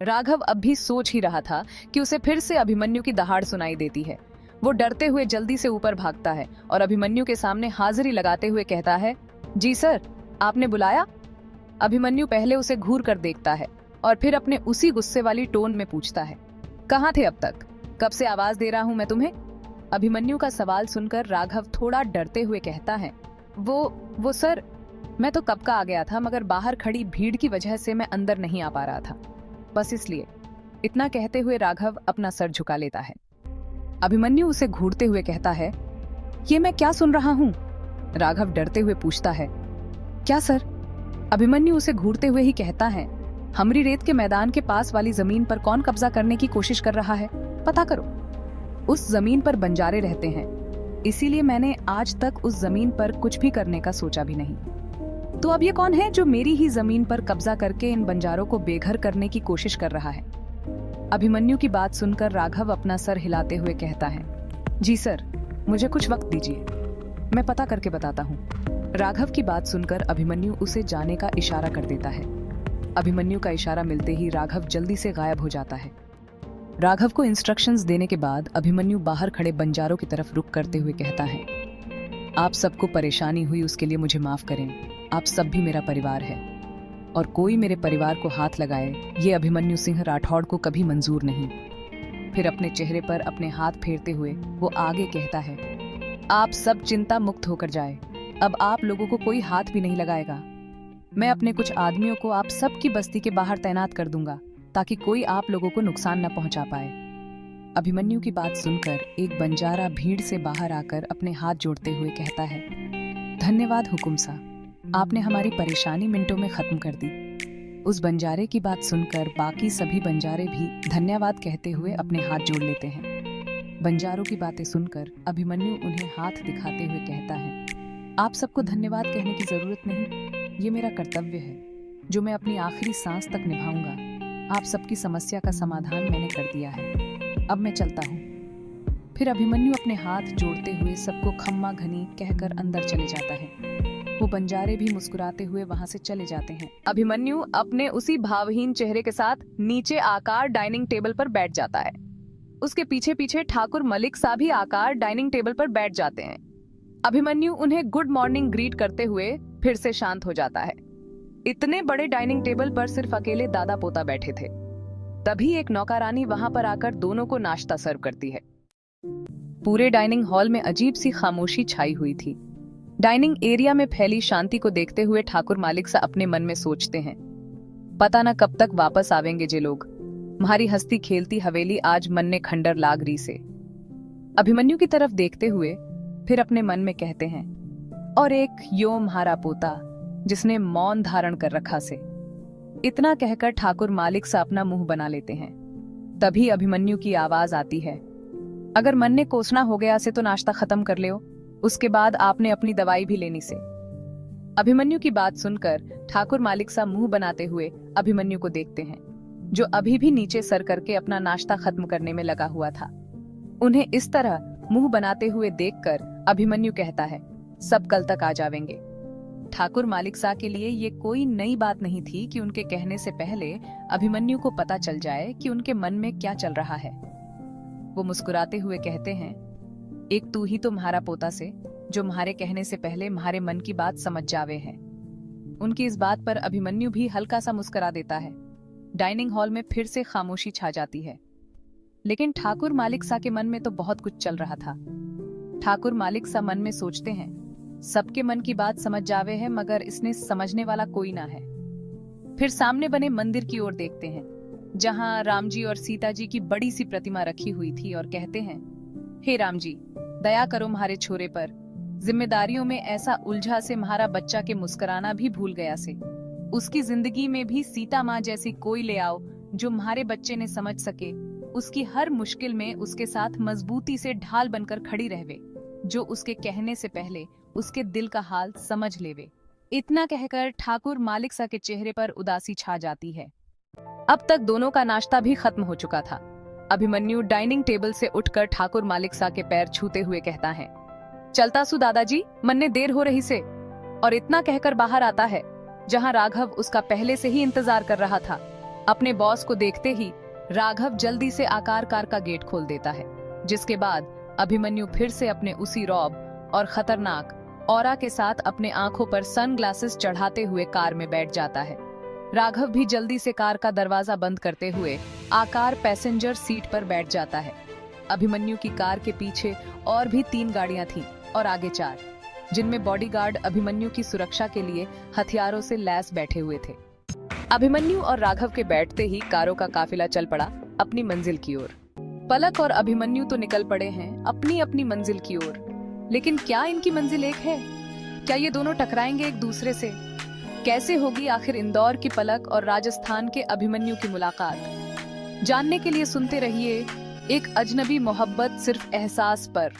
राघव अब भी सोच ही रहा था कि उसे फिर से अभिमन्यु की दहाड़ सुनाई देती है। वो डरते हुए जल्दी से ऊपर भागता है और अभिमन्यु के सामने हाजिरी लगाते हुए कहता है, जी सर, आपने बुलाया? अभिमन्यु पहले उसे घूर कर देखता है और फिर अपने उसी गुस्से वाली टोन में पूछता है, कहाँ थे अब तक? कब से आवाज दे रहा हूं मैं तुम्हें? अभिमन्यु का सवाल सुनकर राघव थोड़ा डरते हुए कहता है, वो सर, मैं तो कब का आ गया था, मगर बाहर खड़ी भीड़ की वजह से मैं अंदर नहीं आ पा रहा था, बस इसलिए। इतना कहते हुए राघव अपना सर झुका लेता है। अभिमन्यु उसे घूरते हुए कहता है, ये मैं क्या सुन रहा हूँ? राघव डरते हुए पूछता है, क्या सर? अभिमन्यु उसे घूरते हुए ही कहता है, हमरी रेत के मैदान के पास वाली जमीन पर कौन कब्जा करने की कोशिश कर रहा है, पता करो। उस जमीन पर बंजारे रहते हैं, इसीलिए मैंने आज तक उस जमीन पर कुछ भी करने का सोचा भी नहीं। तो अब ये कौन है जो मेरी ही जमीन पर कब्जा करके इन बंजारों को बेघर करने की कोशिश कर रहा है? अभिमन्यु की बात सुनकर राघव अपना सर हिलाते हुए कहता है, जी सर, मुझे कुछ वक्त दीजिए, मैं पता करके बताता हूँ। राघव की बात सुनकर अभिमन्यु उसे जाने का इशारा कर देता है। अभिमन्यु का इशारा मिलते ही राघव जल्दी से गायब हो जाता है। राघव को इंस्ट्रक्शंस देने के बाद अभिमन्यु बाहर खड़े बंजारों की तरफ रुख करते हुए कहता है, आप सबको परेशानी हुई उसके लिए मुझे माफ करें, आप सब भी मेरा परिवार है और कोई मेरे परिवार को हाथ लगाए ये अभिमन्यु सिंह राठौड़ को कभी मंजूर नहीं। फिर अपने चेहरे पर अपने हाथ फेरते हुए वो आगे कहता है, आप सब चिंता मुक्त होकर जाए, अब आप लोगों को कोई हाथ भी नहीं लगाएगा। मैं अपने कुछ आदमियों को आप सब की बस्ती के बाहर तैनात कर दूंगा ताकि कोई आप लोगों को नुकसान न पहुंचा पाए। अभिमन्यु की बात सुनकर एक बंजारा भीड़ से बाहर आकर अपने हाथ जोड़ते हुए कहता है, धन्यवाद हुकुम सा, आपने हमारी परेशानी मिनटों में खत्म कर दी। उस बंजारे की बात सुनकर बाकी सभी बंजारे भी धन्यवाद कहते हुए अपने हाथ जोड़ लेते हैं। बंजारों की बातें सुनकर अभिमन्यु उन्हें हाथ दिखाते हुए कहता है, आप सबको धन्यवाद कहने की जरूरत नहीं, ये मेरा कर्तव्य है जो मैं अपनी आखिरी सांस तक निभाऊंगा। आप सबकी समस्या का समाधान मैंने कर दिया है, अब मैं चलता हूँ। फिर अभिमन्यु अपने हाथ जोड़ते हुए सबको खम्मा घनी कहकर अंदर चले जाता है। वो बंजारे भी मुस्कुराते हुए वहां से चले जाते हैं। अभिमन्यु अपने उसी भावहीन चेहरे के साथ नीचे आकार डाइनिंग टेबल पर बैठ जाता है। उसके पीछे पीछे ठाकुर मलिक सा भी आकार डाइनिंग टेबल पर बैठ जाते हैं। अभिमन्यु उन्हें गुड मॉर्निंग ग्रीट करते हुए फिर से शांत हो जाता है। इतने बड़े डाइनिंग टेबल पर सिर्फ अकेले दादा पोता बैठे थे। तभी एक नौकरानी वहां पर आकर दोनों को नाश्ता सर्व करती है। पूरे डाइनिंग हॉल में अजीब सी खामोशी छाई हुई थी। डाइनिंग एरिया में फैली शांति को देखते हुए ठाकुर मालिक सा अपने मन में सोचते हैं, पता न कब तक वापस आवेंगे जे लोग, हमारी हंसती खेलती हवेली आज मन ने खंडर लाग रही से। अभिमन्यु की तरफ देखते हुए फिर अपने मन में कहते हैं, और एक यो म्हारा पोता जिसने मौन धारण कर रखा से। इतना कहकर ठाकुर मालिक सा अपना मुंह बना लेते हैं। तभी अभिमन्यु की आवाज आती है, अगर मन ने कोसना हो गया से तो नाश्ता खत्म कर ले, उसके बाद आपने अपनी दवाई भी लेनी से। अभिमन्यु की बात सुनकर ठाकुर मालिक सा मुंह बनाते हुए अभिमन्यु को देखते हैं, जो अभी भी नीचे सर करके अपना नाश्ता खत्म करने में लगा हुआ था। उन्हें इस तरह मुंह बनाते हुए देखकर अभिमन्यु कहता है, सब कल तक आ जावेंगे। ठाकुर मालिक सा के लिए ये कोई नई बात नहीं थी कि उनके कहने से पहले अभिमन्यु को पता चल जाए कि उनके मन में क्या चल रहा है। वो मुस्कुराते हुए कहते हैं, एक तू ही तो म्हारा पोता से, जो म्हारे कहने से पहले म्हारे मन की बात समझ जावे है। उनकी इस बात पर अभिमन्यु भी हल्का सा मुस्कुरा देता है। डाइनिंग हॉल में फिर से खामोशी छा जाती है, लेकिन ठाकुर मालिक सा के मन में तो बहुत कुछ चल रहा था। ठाकुर मालिक सा मन में सोचते हैं, सबके मन की बात समझ जावे है, मगर इसने समझने वाला कोई ना है। फिर सामने बने मंदिर की ओर देखते हैं, जहां राम जी और सीता जी की बड़ी सी प्रतिमा रखी हुई थी, और कहते हैं, हे राम जी, दया करो म्हारे छोरे पर, जिम्मेदारियों में ऐसा उलझा से म्हारा बच्चा के मुस्कुराना भी भूल गया से। उसकी जिंदगी में भी सीता माँ जैसी कोई ले आओ जो म्हारे बच्चे ने समझ सके, उसकी हर मुश्किल में उसके साथ मजबूती से ढाल बनकर खड़ी रहवे, जो उसके कहने से पहले उसके दिल का हाल समझ लेवे। इतना कहकर ठाकुर मालिक सा के चेहरे पर उदासी छा जाती है। अब तक दोनों का नाश्ता भी खत्म हो चुका था। अभिमन्यु डाइनिंग टेबल से उठकर ठाकुर मालिक सा के पैर छूते हुए कहता है, चलता सु दादाजी, मन ने देर हो रही से। और इतना कहकर बाहर आता है, जहां राघव उसका पहले से ही इंतजार कर रहा था। अपने बॉस को देखते ही राघव जल्दी से आकार कार का गेट खोल देता है, जिसके बाद अभिमन्यु फिर से अपने उसी रौब और खतरनाक ऑरा के साथ अपने आंखों पर सनग्लासेस चढ़ाते हुए कार में बैठ जाता है। राघव भी जल्दी से कार का दरवाजा बंद करते हुए आकार पैसेंजर सीट पर बैठ जाता है। अभिमन्यु की कार के पीछे और भी 3 गाड़ियां थीं और आगे 4, जिनमें बॉडीगार्ड अभिमन्यु की सुरक्षा के लिए हथियारों से लैस बैठे हुए थे। अभिमन्यु और राघव के बैठते ही कारों का काफिला चल पड़ा अपनी मंजिल की ओर। पलक और अभिमन्यु तो निकल पड़े हैं अपनी अपनी मंजिल की ओर, लेकिन क्या इनकी मंजिल एक है? क्या ये दोनों टकराएंगे एक दूसरे से? कैसे होगी आखिर इंदौर की पलक और राजस्थान के अभिमन्यु की मुलाकात? जानने के लिए सुनते रहिए एक अजनबी मोहब्बत सिर्फ एहसास पर।